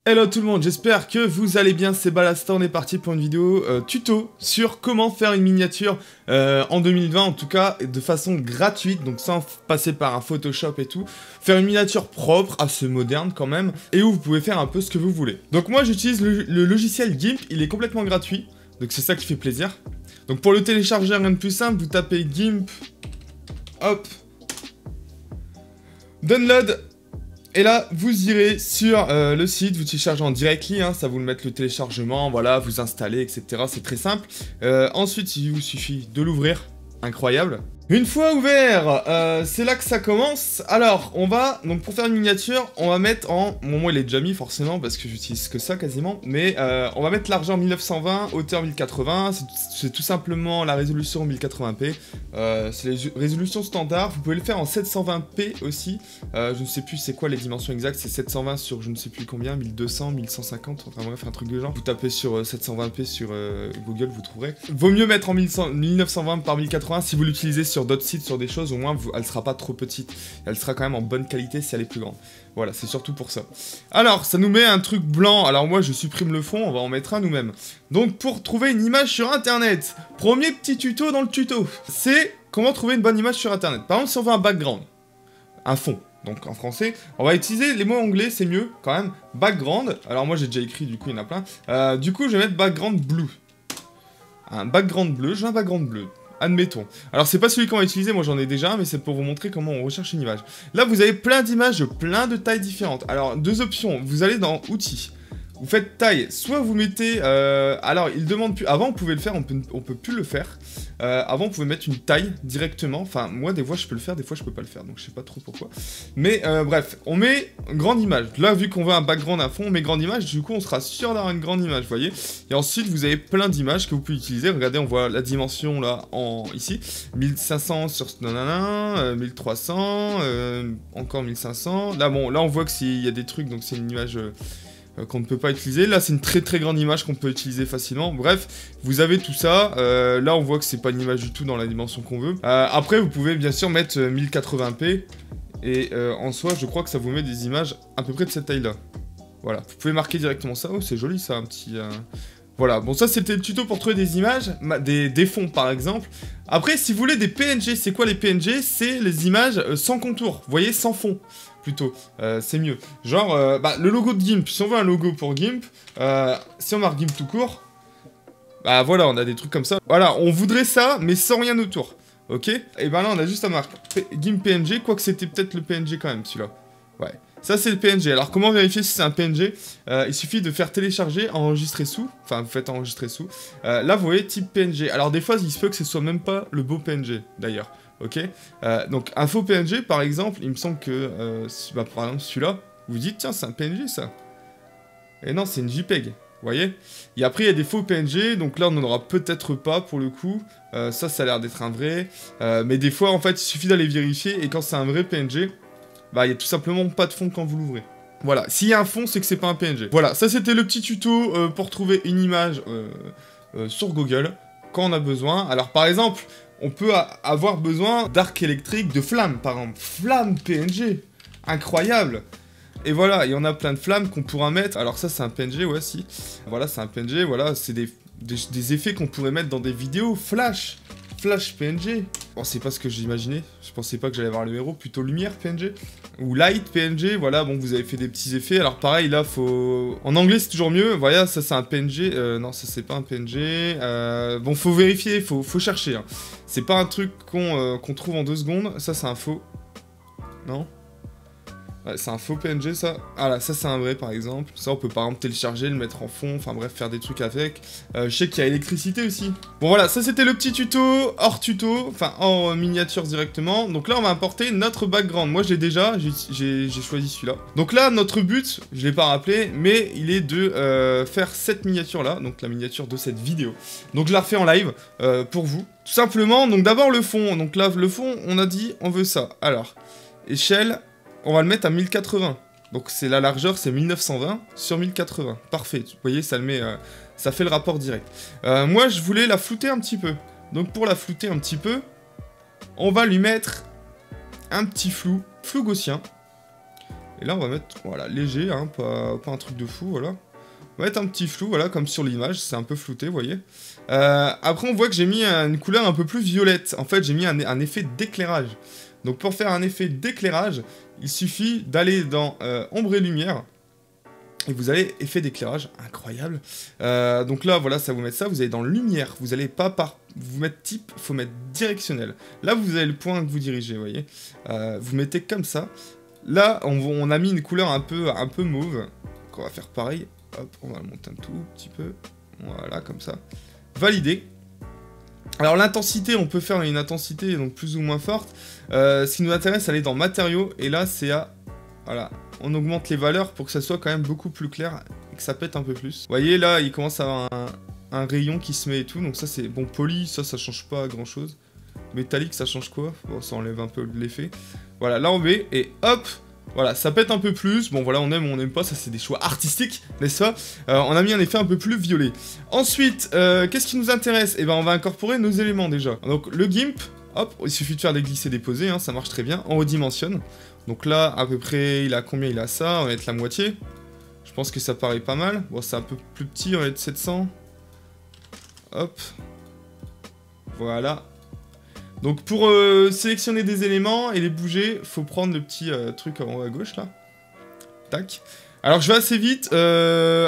Hello tout le monde, j'espère que vous allez bien, c'est Balasta, on est parti pour une vidéo tuto sur comment faire une miniature en 2020, en tout cas de façon gratuite, donc sans passer par un Photoshop et tout. Faire une miniature propre, assez moderne quand même, et où vous pouvez faire un peu ce que vous voulez. Donc moi j'utilise le logiciel GIMP, il est complètement gratuit, donc c'est ça qui fait plaisir. Donc pour le télécharger, rien de plus simple, vous tapez GIMP, hop, download. Et là, vous irez sur le site, vous téléchargez en directly, hein, ça vous le met le téléchargement, voilà, vous installez, etc. C'est très simple. Ensuite, il vous suffit de l'ouvrir. Incroyable. Une fois ouvert, c'est là que ça commence. Alors, on va, donc pour faire une miniature, on va mettre en... Bon, moi, il est déjà mis, forcément, parce que j'utilise que ça, quasiment. Mais on va mettre largeur 1920, hauteur 1080. C'est tout simplement la résolution 1080p. C'est les résolutions standards. Vous pouvez le faire en 720p aussi. Je ne sais plus c'est quoi les dimensions exactes. C'est 720 sur je ne sais plus combien, 1200, 1150. Enfin bref, un truc de genre. Vous tapez sur 720p sur Google, vous trouverez. Vaut mieux mettre en 1920 par 1080 si vous l'utilisez sur d'autres sites, sur des choses, au moins elle sera pas trop petite. Elle sera quand même en bonne qualité si elle est plus grande. Voilà, c'est surtout pour ça. Alors, ça nous met un truc blanc. Alors moi, je supprime le fond, on va en mettre un nous-mêmes. Donc, pour trouver une image sur Internet, premier petit tuto dans le tuto, c'est comment trouver une bonne image sur Internet. Par exemple, si on veut un background, un fond, donc en français, on va utiliser les mots anglais, c'est mieux quand même. Background, alors moi j'ai déjà écrit, du coup il y en a plein. Du coup, je vais mettre background blue. Un background bleu, j'ai un background bleu. Admettons. Alors c'est pas celui qu'on va utiliser, moi j'en ai déjà, mais c'est pour vous montrer comment on recherche une image. Là vous avez plein d'images de plein de tailles différentes. Alors deux options, vous allez dans outils. Vous faites taille, soit vous mettez... alors il demande plus... Avant on pouvait le faire, on peut plus le faire. Avant on pouvait mettre une taille directement. Enfin moi des fois je peux le faire, des fois je peux pas le faire. Donc je sais pas trop pourquoi. Mais bref, on met grande image. Là vu qu'on veut un background à fond, on met grande image. Du coup on sera sûr d'avoir une grande image, vous voyez. Et ensuite vous avez plein d'images que vous pouvez utiliser. Regardez, on voit la dimension là ici. 1500 sur... nanana, 1300, encore 1500. Là bon, là on voit que s'il y a des trucs, donc c'est une image... qu'on ne peut pas utiliser. Là, c'est une très très grande image qu'on peut utiliser facilement. Bref, vous avez tout ça. Là, on voit que c'est pas une image du tout dans la dimension qu'on veut. Après, vous pouvez bien sûr mettre 1080p. Et en soi, je crois que ça vous met des images à peu près de cette taille-là. Voilà, vous pouvez marquer directement ça. Oh, c'est joli ça, un petit... Voilà, bon ça c'était le tuto pour trouver des images, des fonds par exemple. Après, si vous voulez des PNG, c'est quoi les PNG? C'est les images sans contour, vous voyez, sans fond. Plutôt, c'est mieux. Genre, le logo de GIMP, si on veut un logo pour GIMP, si on marque GIMP tout court, bah voilà, on a des trucs comme ça. Voilà, on voudrait ça, mais sans rien autour, ok? Et ben là, on a juste à marquer GIMP PNG, quoique c'était peut-être le PNG quand même, celui-là. Ouais, ça c'est le PNG. Alors, comment vérifier si c'est un PNG? Il suffit de faire télécharger, enregistrer sous, enfin, vous faites enregistrer sous. Là, vous voyez, type PNG. Alors, des fois, il se peut que ce soit même pas le beau PNG, d'ailleurs. Ok, donc un faux PNG par exemple, il me semble que, par exemple celui-là, vous dites tiens c'est un PNG ça. Et non c'est une JPEG, vous voyez. Et après il y a des faux PNG, donc là on n'en aura peut-être pas pour le coup, ça a l'air d'être un vrai, mais des fois en fait il suffit d'aller vérifier et quand c'est un vrai PNG, bah il y a tout simplement pas de fond quand vous l'ouvrez. Voilà, s'il y a un fond c'est que c'est pas un PNG. Voilà, ça c'était le petit tuto pour trouver une image sur Google quand on a besoin. Alors par exemple, on peut avoir besoin d'arc électrique, de flammes, par exemple. Flammes PNG. Incroyable. Et voilà, il y en a plein de flammes qu'on pourra mettre. Alors ça, c'est un PNG, ouais, si. Voilà, c'est un PNG, voilà. C'est des effets qu'on pourrait mettre dans des vidéos. Flash. Flash PNG. Bon, c'est pas ce que j'imaginais. Je pensais pas que j'allais avoir le héros. Plutôt lumière PNG. Ou light PNG. Voilà, bon, vous avez fait des petits effets. Alors pareil, là, faut... En anglais, c'est toujours mieux. Voilà, ça, c'est un PNG. Non, ça, c'est pas un PNG. Bon, faut vérifier. Faut chercher. Hein. C'est pas un truc qu'on trouve en 2 secondes. Ça, c'est un faux. Non ? Ouais, c'est un faux PNG ça. Ah là, ça c'est un vrai par exemple. Ça on peut par exemple télécharger, le mettre en fond, enfin bref, faire des trucs avec. Je sais qu'il y a électricité aussi. Bon voilà, ça c'était le petit tuto, hors tuto, enfin en miniature directement. Donc là on va importer notre background. Moi j'ai déjà, j'ai choisi celui-là. Donc là notre but, je l'ai pas rappelé, mais il est de faire cette miniature là, donc la miniature de cette vidéo. Donc je la refais en live pour vous. Tout simplement, donc d'abord le fond. Donc là le fond, on a dit on veut ça. Alors, échelle... On va le mettre à 1080. Donc c'est la largeur, c'est 1920 sur 1080. Parfait. Vous voyez, ça le met, ça fait le rapport direct. Moi, je voulais la flouter un petit peu. Donc pour la flouter un petit peu, on va lui mettre un petit flou gaussien. Et là, on va mettre, voilà, léger, hein, pas un truc de fou, voilà. On va mettre un petit flou, voilà, comme sur l'image, c'est un peu flouté, vous voyez. Après, on voit que j'ai mis une couleur un peu plus violette. En fait, j'ai mis un effet d'éclairage. Donc, pour faire un effet d'éclairage, il suffit d'aller dans ombre et lumière. Et vous avez effet d'éclairage incroyable. Donc là, voilà, ça vous met ça. Vous allez dans lumière. Vous allez pas vous mettre type, il faut mettre directionnel. Là, vous avez le point que vous dirigez, vous voyez. Vous mettez comme ça. Là, on a mis une couleur un peu mauve. Donc, on va faire pareil. Hop, on va le monter un tout petit peu. Voilà, comme ça. Valider. Alors l'intensité, on peut faire une intensité donc plus ou moins forte. Ce qui nous intéresse, aller dans matériaux. Et là, c'est à... Voilà, on augmente les valeurs pour que ça soit quand même beaucoup plus clair et que ça pète un peu plus. Vous voyez, là, il commence à avoir un rayon qui se met et tout. Donc ça, c'est... Bon, poli, ça change pas grand-chose. Métallique, ça change quoi? Bon, ça enlève un peu l'effet. Voilà, là, on met et hop. Voilà, ça pète un peu plus. Bon, voilà, on aime ou on n'aime pas. Ça, c'est des choix artistiques, n'est-ce pas? On a mis un effet un peu plus violet. Ensuite, qu'est-ce qui nous intéresse? Eh ben, on va incorporer nos éléments, déjà. Donc, le GIMP, hop, il suffit de faire des glisser-déposer, hein, ça marche très bien. On redimensionne. Donc là, à peu près, il a combien? Il a ça, on va mettre la moitié. Je pense que ça paraît pas mal. Bon, c'est un peu plus petit, on va mettre 700. Hop. Voilà. Donc pour sélectionner des éléments et les bouger, faut prendre le petit truc en haut à gauche là. Tac. Alors je vais assez vite.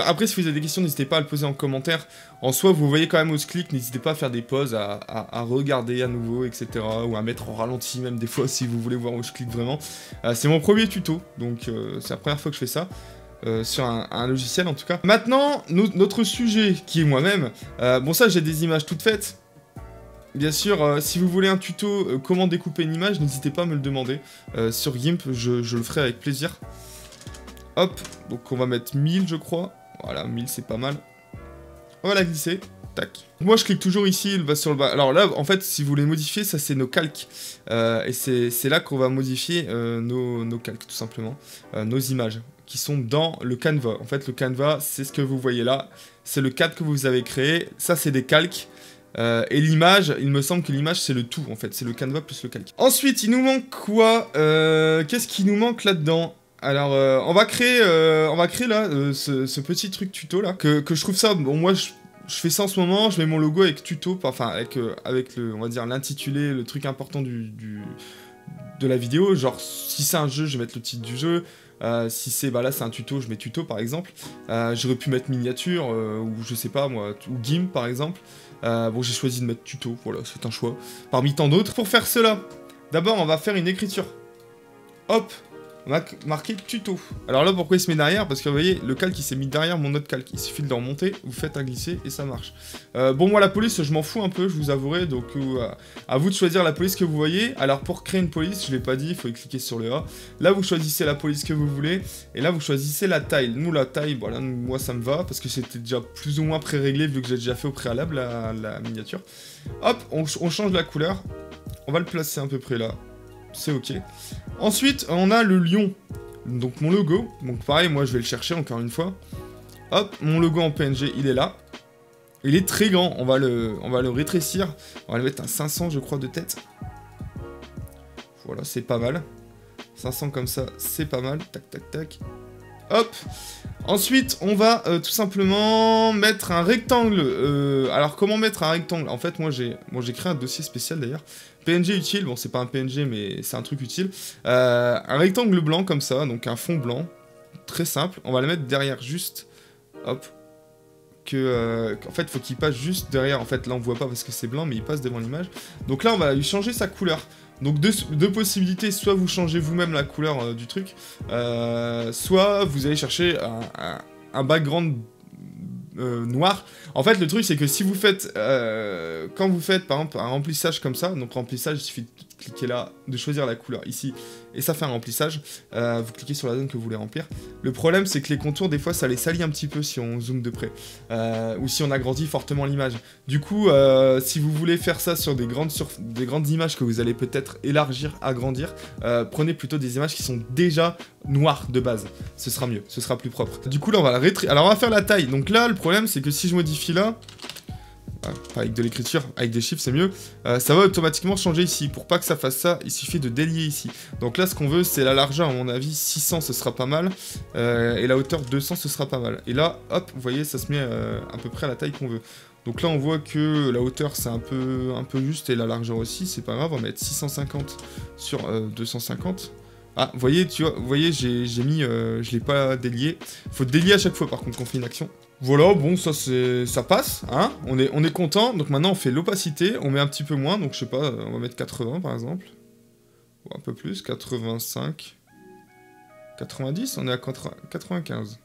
Après si vous avez des questions, n'hésitez pas à le poser en commentaire. En soi, vous voyez quand même au clic, n'hésitez pas à faire des pauses, à regarder à nouveau, etc. Ou à mettre en ralenti même des fois si vous voulez voir où je clique vraiment. C'est mon premier tuto, donc c'est la première fois que je fais ça. Sur un logiciel en tout cas. Maintenant, notre sujet qui est moi-même. Bon ça j'ai des images toutes faites. Bien sûr, si vous voulez un tuto comment découper une image, n'hésitez pas à me le demander. Sur GIMP, je le ferai avec plaisir. Hop, donc on va mettre 1000 je crois. Voilà, 1000 c'est pas mal. On va la glisser. Tac. Moi je clique toujours ici, il va sur le bas. Alors là, en fait, si vous voulez modifier, ça c'est nos calques. Et c'est là qu'on va modifier nos calques, tout simplement. Nos images, qui sont dans le Canva. En fait, le Canva, c'est ce que vous voyez là. C'est le cadre que vous avez créé. Ça, c'est des calques. Et l'image, il me semble que l'image c'est le tout en fait, c'est le Canva plus le calque. Ensuite, il nous manque quoi? Qu'est-ce qui nous manque là-dedans? Alors, on va créer là ce petit truc tuto là, que je trouve ça, bon moi je fais ça en ce moment, je mets mon logo avec tuto, enfin avec le, on va dire l'intitulé, le truc important de la vidéo, genre si c'est un jeu, je vais mettre le titre du jeu. Si c'est, bah là c'est un tuto, je mets tuto par exemple. J'aurais pu mettre miniature, ou je sais pas moi, ou GIMP par exemple. Bon, j'ai choisi de mettre tuto, voilà, c'est un choix. Parmi tant d'autres. Pour faire cela, d'abord on va faire une écriture. Hop, on va marquer tuto. Alors là, pourquoi il se met derrière? Parce que vous voyez, le calque il s'est mis derrière mon autre calque. Il suffit de le remonter, vous faites un glisser et ça marche. Bon, moi la police, je m'en fous un peu, je vous avouerai. Donc à vous de choisir la police que vous voyez. Alors pour créer une police, je l'ai pas dit, il faut cliquer sur le A. Là, vous choisissez la police que vous voulez. Et là, vous choisissez la taille. Nous, la taille, voilà, moi ça me va. Parce que c'était déjà plus ou moins pré-réglé vu que j'ai déjà fait au préalable la miniature. Hop, on change la couleur. On va le placer à peu près là. C'est ok. Ensuite, on a le lion. Donc mon logo. Donc pareil, moi je vais le chercher encore une fois. Hop, mon logo en PNG, il est là. Il est très grand. On va le rétrécir. On va le mettre à 500, je crois, de tête. Voilà, c'est pas mal. 500 comme ça, c'est pas mal. Tac, tac, tac. Hop. Ensuite, on va tout simplement mettre un rectangle. Alors, comment mettre un rectangle? En fait, moi, j'ai créé un dossier spécial, d'ailleurs. PNG utile. Bon, c'est pas un PNG, mais c'est un truc utile. Un rectangle blanc, comme ça. Donc, un fond blanc. Très simple. On va le mettre derrière, juste. Hop. En fait, il faut qu'il passe juste derrière. En fait, là, on voit pas parce que c'est blanc, mais il passe devant l'image. Donc là, on va lui changer sa couleur. Donc deux possibilités, soit vous changez vous-même la couleur du truc, soit vous allez chercher un background noir. En fait, le truc, c'est que si vous faites, quand vous faites par exemple un remplissage comme ça, donc remplissage, il suffit de cliquer là, de choisir la couleur ici, et ça fait un remplissage. Vous cliquez sur la zone que vous voulez remplir. Le problème, c'est que les contours, des fois, ça les salit un petit peu si on zoome de près, ou si on agrandit fortement l'image. Du coup, si vous voulez faire ça sur des grandes images que vous allez peut-être élargir, agrandir, prenez plutôt des images qui sont déjà noires de base. Ce sera mieux, ce sera plus propre. Du coup, là, on va la alors on va faire la taille. Donc là, le problème, c'est que si je modifie là, pas avec de l'écriture, avec des chiffres c'est mieux, ça va automatiquement changer ici. Pour pas que ça fasse ça, il suffit de délier ici. Donc là ce qu'on veut c'est la largeur, à mon avis 600 ce sera pas mal, et la hauteur 200 ce sera pas mal. Et là hop, vous voyez ça se met à peu près à la taille qu'on veut. Donc là on voit que la hauteur c'est un peu juste et la largeur aussi, c'est pas grave, on va mettre 650 sur 250. Ah, vous voyez, j'ai mis, je l'ai pas délié. Faut délier à chaque fois par contre qu'on fait une action. Voilà, bon, ça passe, hein, on est content. Donc maintenant on fait l'opacité, on met un petit peu moins, donc je sais pas, on va mettre 80 par exemple. Ou un peu plus, 85. 90, on est à 95.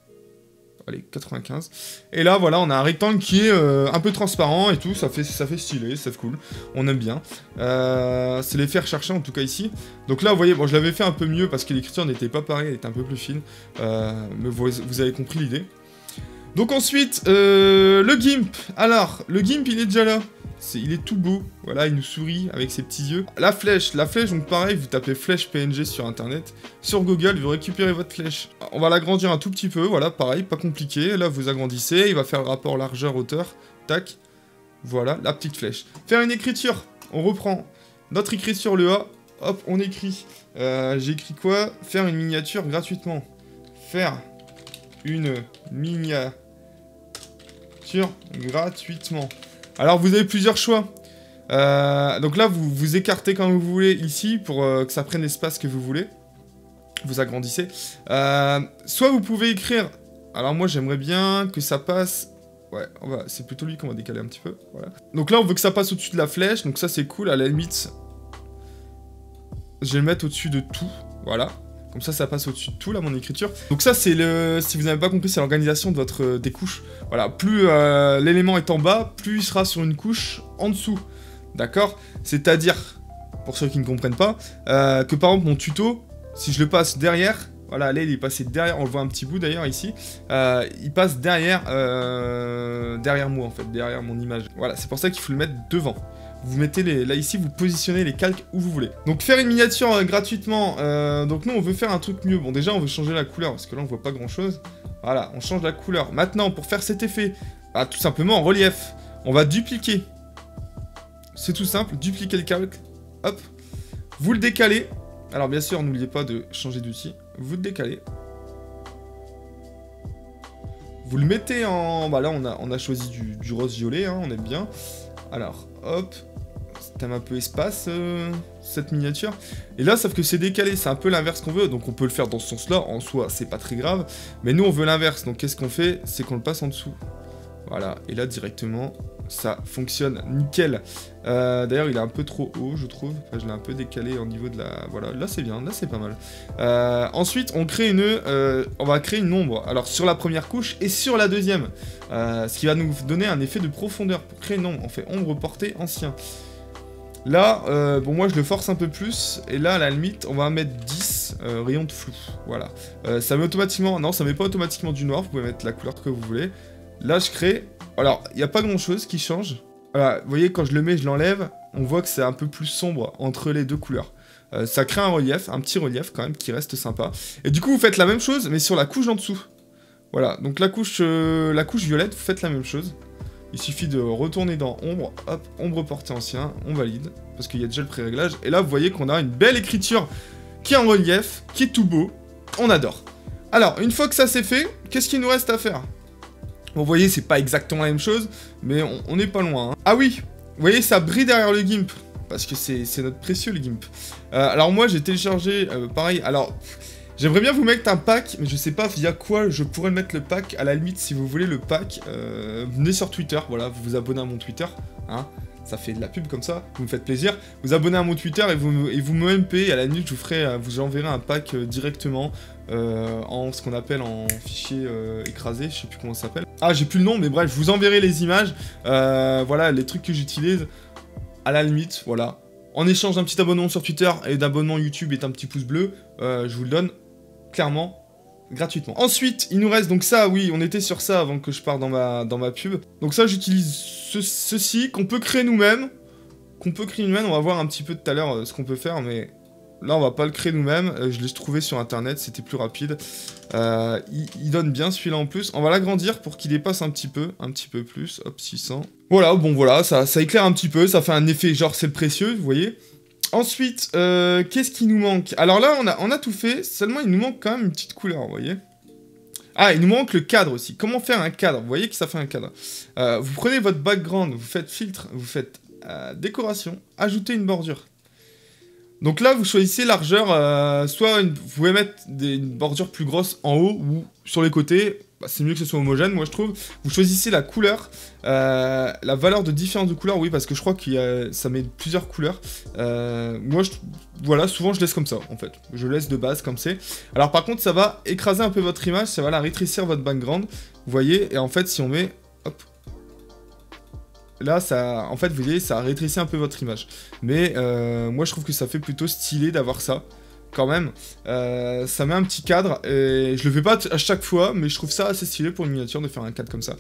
Allez, 95. Et là, voilà, on a un rectangle qui est un peu transparent et tout, ça fait stylé, c'est cool, on aime bien. C'est l'effet recherché en tout cas ici. Donc là, vous voyez, bon, je l'avais fait un peu mieux parce que l'écriture n'était pas pareille, elle était un peu plus fine. Mais vous avez compris l'idée. Donc ensuite, le GIMP. Alors, le GIMP, il est déjà là. Il est tout beau, voilà, il nous sourit avec ses petits yeux. La flèche, donc pareil, vous tapez flèche PNG sur internet, sur Google, vous récupérez votre flèche. On va l'agrandir un tout petit peu, voilà, pareil, pas compliqué. Là, vous agrandissez, il va faire le rapport largeur-hauteur, tac, voilà, la petite flèche. Faire une écriture, on reprend notre écriture, le A, hop, on écrit. J'ai écrit quoi? Faire une miniature gratuitement. Faire une miniature gratuitement. Alors vous avez plusieurs choix. Donc là vous écartez comme vous voulez ici pour que ça prenne l'espace que vous voulez. Vous agrandissez. Soit vous pouvez écrire. Alors moi j'aimerais bien que ça passe. Ouais, c'est plutôt lui qu'on va décaler un petit peu. Voilà. Donc là on veut que ça passe au-dessus de la flèche. Donc ça c'est cool. À la limite, je vais le mettre au-dessus de tout. Voilà. Comme ça passe au-dessus de tout, là, mon écriture. Donc ça, c'est le... Si vous n'avez pas compris, c'est l'organisation de des couches. Voilà, plus l'élément est en bas, plus il sera sur une couche en dessous. D'accord? C'est-à-dire, pour ceux qui ne comprennent pas, que par exemple, mon tuto, si je le passe derrière... Voilà, là, il est passé derrière, on le voit un petit bout d'ailleurs ici. Il passe derrière moi, en fait, derrière mon image. Voilà, c'est pour ça qu'il faut le mettre devant. Vous mettez là ici, vous positionnez les calques où vous voulez. Donc faire une miniature gratuitement, donc nous on veut faire un truc mieux. Bon déjà on veut changer la couleur, parce que là on voit pas grand chose. Voilà, on change la couleur. Maintenant pour faire cet effet, tout simplement en relief, on va dupliquer. C'est tout simple, dupliquer le calque, hop. Vous le décalez. Alors bien sûr, n'oubliez pas de changer d'outil. Vous le décalez. Vous le mettez en... Bah là on a choisi du rose-violet, hein, on aime bien. Alors, hop, thème un peu espace, cette miniature. Et là, sauf que c'est décalé, c'est un peu l'inverse qu'on veut, donc on peut le faire dans ce sens-là, en soi, c'est pas très grave. Mais nous, on veut l'inverse, donc qu'est-ce qu'on fait? C'est qu'on le passe en dessous. Voilà, et là, directement, ça fonctionne nickel. D'ailleurs, il est un peu trop haut, je trouve. Enfin, je l'ai un peu décalé au niveau de la... Voilà, là, c'est bien, là, c'est pas mal. Ensuite, on va créer une ombre. Alors, sur la première couche et sur la deuxième. Ce qui va nous donner un effet de profondeur. Pour créer une ombre, on fait ombre portée ancien. Là, bon, moi, je le force un peu plus. Et là, à la limite, on va mettre 10 rayons de flou. Voilà. Ça met automatiquement... Non, ça met pas automatiquement du noir. Vous pouvez mettre la couleur que vous voulez. Là, je crée... Alors, il n'y a pas grand-chose qui change. Voilà, vous voyez, quand je le mets, je l'enlève. On voit que c'est un peu plus sombre entre les deux couleurs. Ça crée un relief, un petit relief quand même, qui reste sympa. Et du coup, vous faites la même chose, mais sur la couche en dessous. Voilà, donc la couche violette, vous faites la même chose. Il suffit de retourner dans ombre, hop, ombre portée ancien, on valide, parce qu'il y a déjà le pré-réglage. Et là, vous voyez qu'on a une belle écriture qui est en relief, qui est tout beau. On adore. Alors, une fois que ça c'est fait, qu'est-ce qu'il nous reste à faire ? Bon, vous voyez, c'est pas exactement la même chose, mais on n'est pas loin. Hein. Ah oui, vous voyez, ça brille derrière le GIMP, parce que c'est notre précieux, le GIMP. Alors moi, j'ai téléchargé, pareil, alors... J'aimerais bien vous mettre un pack, mais je sais pas via quoi je pourrais mettre le pack. À la limite, si vous voulez le pack, venez sur Twitter, voilà, vous vous abonnez à mon Twitter, hein. Ça fait de la pub comme ça, vous me faites plaisir. Vous abonnez à mon Twitter et vous me MP, à la limite, vous enverrai un pack directement en ce qu'on appelle en fichier écrasé, je sais plus comment ça s'appelle. Ah, j'ai plus le nom, mais bref, je vous enverrai les images, voilà, les trucs que j'utilise, à la limite, voilà. En échange d'un petit abonnement sur Twitter et d'abonnement YouTube et un petit pouce bleu, je vous le donne clairement, gratuitement. Ensuite, il nous reste donc ça, oui, on était sur ça avant que je parte dans ma pub. Donc ça, j'utilise ceci, qu'on peut créer nous-mêmes. On va voir un petit peu tout à l'heure ce qu'on peut faire, mais Là, on va pas le créer nous-mêmes. Je l'ai trouvé sur internet, c'était plus rapide. Il donne bien celui-là en plus. On va l'agrandir pour qu'il dépasse un petit peu plus. Hop, 600. Voilà, bon voilà, ça éclaire un petit peu, ça fait un effet genre c'est le précieux, vous voyez. Ensuite, qu'est-ce qui nous manque? Alors là, on a tout fait, seulement il nous manque quand même une petite couleur, vous voyez. Ah, il nous manque le cadre aussi. Comment faire un cadre? Vous voyez que ça fait un cadre. Vous prenez votre background, vous faites filtre, vous faites décoration, ajoutez une bordure. Donc là, vous choisissez largeur, soit vous pouvez mettre une bordure plus grosse en haut ou sur les côtés. Bah, c'est mieux que ce soit homogène, moi je trouve. Vous choisissez la couleur, la valeur de différence de couleur, oui, parce que je crois que ça met plusieurs couleurs. Moi, voilà, souvent je laisse comme ça, en fait. Je laisse de base comme c'est. Alors par contre, ça va écraser un peu votre image, ça va la rétrécir votre background. Vous voyez, et en fait, si on met... Hop. Là, ça, en fait, vous voyez, ça rétrécit un peu votre image. Mais moi, je trouve que ça fait plutôt stylé d'avoir ça. Quand même, ça met un petit cadre, et je le fais pas à chaque fois, mais je trouve ça assez stylé pour une miniature de faire un cadre comme ça,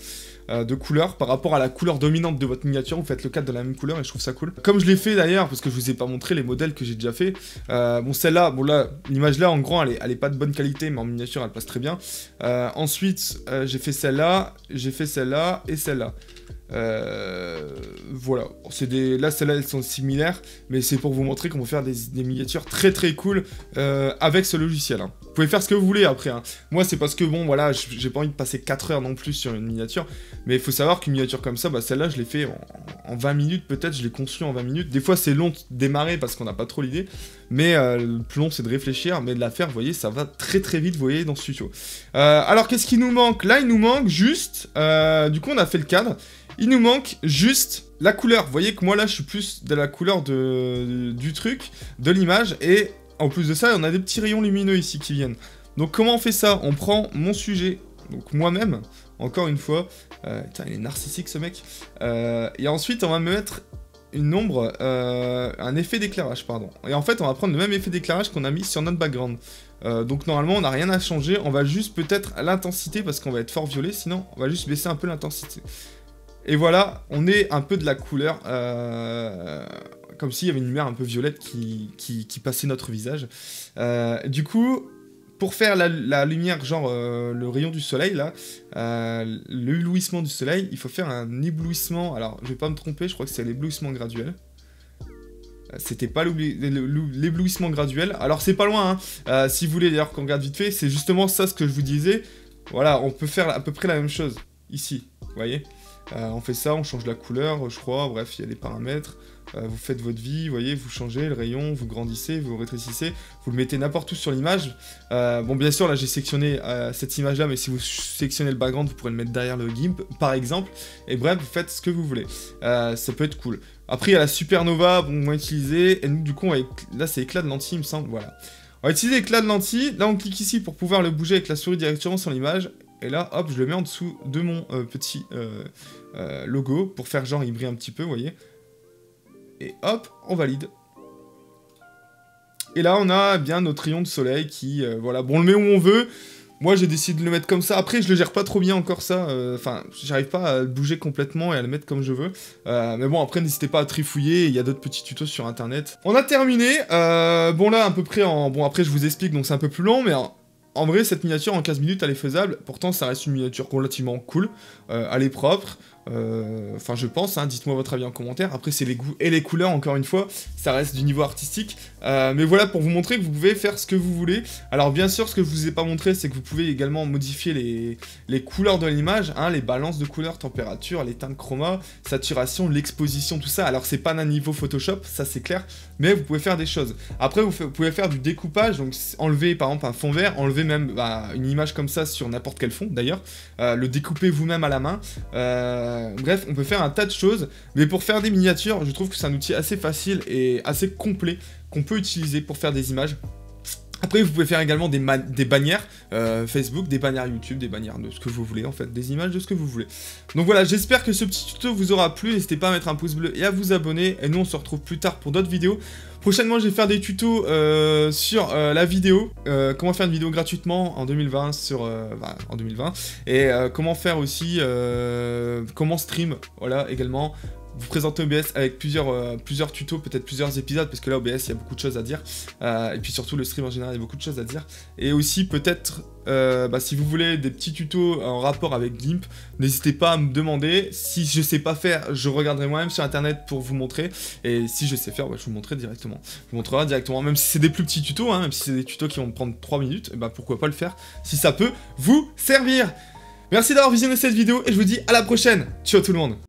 de couleur, par rapport à la couleur dominante de votre miniature, vous faites le cadre de la même couleur, et je trouve ça cool. Comme je l'ai fait d'ailleurs, parce que je vous ai pas montré les modèles que j'ai déjà fait, bon celle-là, bon là, l'image là, en grand, elle est pas de bonne qualité, mais en miniature, elle passe très bien. Ensuite, j'ai fait celle-là, et celle-là. Voilà, là celles-là elles sont similaires, mais c'est pour vous montrer qu'on peut faire des miniatures très très cool avec ce logiciel. Hein. Vous pouvez faire ce que vous voulez après. Hein. Moi c'est parce que bon voilà, j'ai pas envie de passer 4 heures non plus sur une miniature, mais il faut savoir qu'une miniature comme ça, bah, celle-là je l'ai fait en 20 minutes peut-être, je l'ai conçue en 20 minutes. Des fois c'est long de démarrer parce qu'on n'a pas trop l'idée, mais le plus long c'est de réfléchir, mais de la faire, vous voyez, ça va très très vite, vous voyez, dans ce tuto. Alors qu'est-ce qui nous manque? Là il nous manque juste, du coup on a fait le cadre. Il nous manque juste la couleur. Vous voyez que moi là je suis plus de la couleur du truc, de l'image. Et en plus de ça, on a des petits rayons lumineux ici qui viennent. Donc comment on fait ça? On prend mon sujet, donc moi-même, encore une fois. Putain, il est narcissique ce mec. Et ensuite on va me mettre une ombre, un effet d'éclairage, pardon. Et en fait on va prendre le même effet d'éclairage qu'on a mis sur notre background. Donc normalement on n'a rien à changer. On va juste peut-être l'intensité parce qu'on va être fort violet. Sinon on va juste baisser un peu l'intensité. Et voilà, on est un peu de la couleur, comme s'il y avait une lumière un peu violette qui passait notre visage. Du coup, pour faire la lumière, genre le rayon du soleil, là, l'éblouissement du soleil, il faut faire un éblouissement, alors je vais pas me tromper, je crois que c'est l'éblouissement graduel. C'était pas l'éblouissement graduel, alors c'est pas loin, hein. Si vous voulez d'ailleurs qu'on regarde vite fait, c'est justement ça ce que je vous disais. Voilà, on peut faire à peu près la même chose, ici, vous voyez. On fait ça, on change la couleur, je crois, bref, il y a des paramètres. Vous faites votre vie, vous voyez, vous changez le rayon, vous grandissez, vous rétrécissez, vous le mettez n'importe où sur l'image. Bon, bien sûr, là, j'ai sélectionné cette image-là, mais si vous sélectionnez le background, vous pourrez le mettre derrière le GIMP, par exemple. Et bref, vous faites ce que vous voulez. Ça peut être cool. Après, il y a la supernova, bon, on va utiliser, et nous, du coup, là, c'est éclat de lentille, il me semble, voilà. On va utiliser éclat de lentille, là, on clique ici pour pouvoir le bouger avec la souris directement sur l'image. Et là, hop, je le mets en dessous de mon petit logo pour faire genre il brille un petit peu, vous voyez. Et hop, on valide. Et là, on a bien notre rayon de soleil qui, voilà, bon, on le met où on veut. Moi, j'ai décidé de le mettre comme ça. Après, je le gère pas trop bien encore ça. Enfin, j'arrive pas à le bouger complètement et à le mettre comme je veux. Mais bon, après, n'hésitez pas à trifouiller. Il y a d'autres petits tutos sur Internet. On a terminé. Bon, là, à peu près en... Bon, après, je vous explique, donc c'est un peu plus long, mais... En vrai, cette miniature en 15 minutes, elle est faisable. Pourtant, ça reste une miniature relativement cool. Elle est propre. Enfin, je pense, hein, dites-moi votre avis en commentaire. Après, c'est les goûts et les couleurs, encore une fois. Ça reste du niveau artistique. Mais voilà, pour vous montrer que vous pouvez faire ce que vous voulez. Alors, bien sûr, ce que je vous ai pas montré, c'est que vous pouvez également modifier les couleurs de l'image. Hein, les balances de couleurs, température, les teintes chroma, saturation, l'exposition, tout ça. Alors, c'est pas d'un niveau Photoshop, ça c'est clair. Mais vous pouvez faire des choses. Après, vous pouvez faire du découpage. Donc, enlever, par exemple, un fond vert. Enlever même une image comme ça sur n'importe quel fond, d'ailleurs. Le découper vous-même à la main. Bref, on peut faire un tas de choses, mais pour faire des miniatures, je trouve que c'est un outil assez facile et assez complet qu'on peut utiliser pour faire des images. Après, vous pouvez faire également des bannières Facebook, des bannières YouTube, des bannières de ce que vous voulez, en fait, des images de ce que vous voulez. Donc voilà, j'espère que ce petit tuto vous aura plu. N'hésitez pas à mettre un pouce bleu et à vous abonner. Et nous, on se retrouve plus tard pour d'autres vidéos. Prochainement, je vais faire des tutos sur la vidéo. Comment faire une vidéo gratuitement en 2020 en 2020. Et comment faire aussi... comment stream, voilà, également. vous présenter OBS avec plusieurs tutos, peut-être plusieurs épisodes, parce que là OBS il y a beaucoup de choses à dire, et puis surtout le stream en général il y a beaucoup de choses à dire, et aussi peut-être si vous voulez des petits tutos en rapport avec GIMP, n'hésitez pas à me demander. Si je sais pas faire, je regarderai moi-même sur internet pour vous montrer, et si je sais faire, je vous montrerai directement. Je vous montrerai directement, même si c'est des plus petits tutos, même si c'est des tutos qui vont me prendre 3 minutes, et pourquoi pas le faire, si ça peut vous servir. Merci d'avoir visionné cette vidéo, et je vous dis à la prochaine. Ciao tout le monde.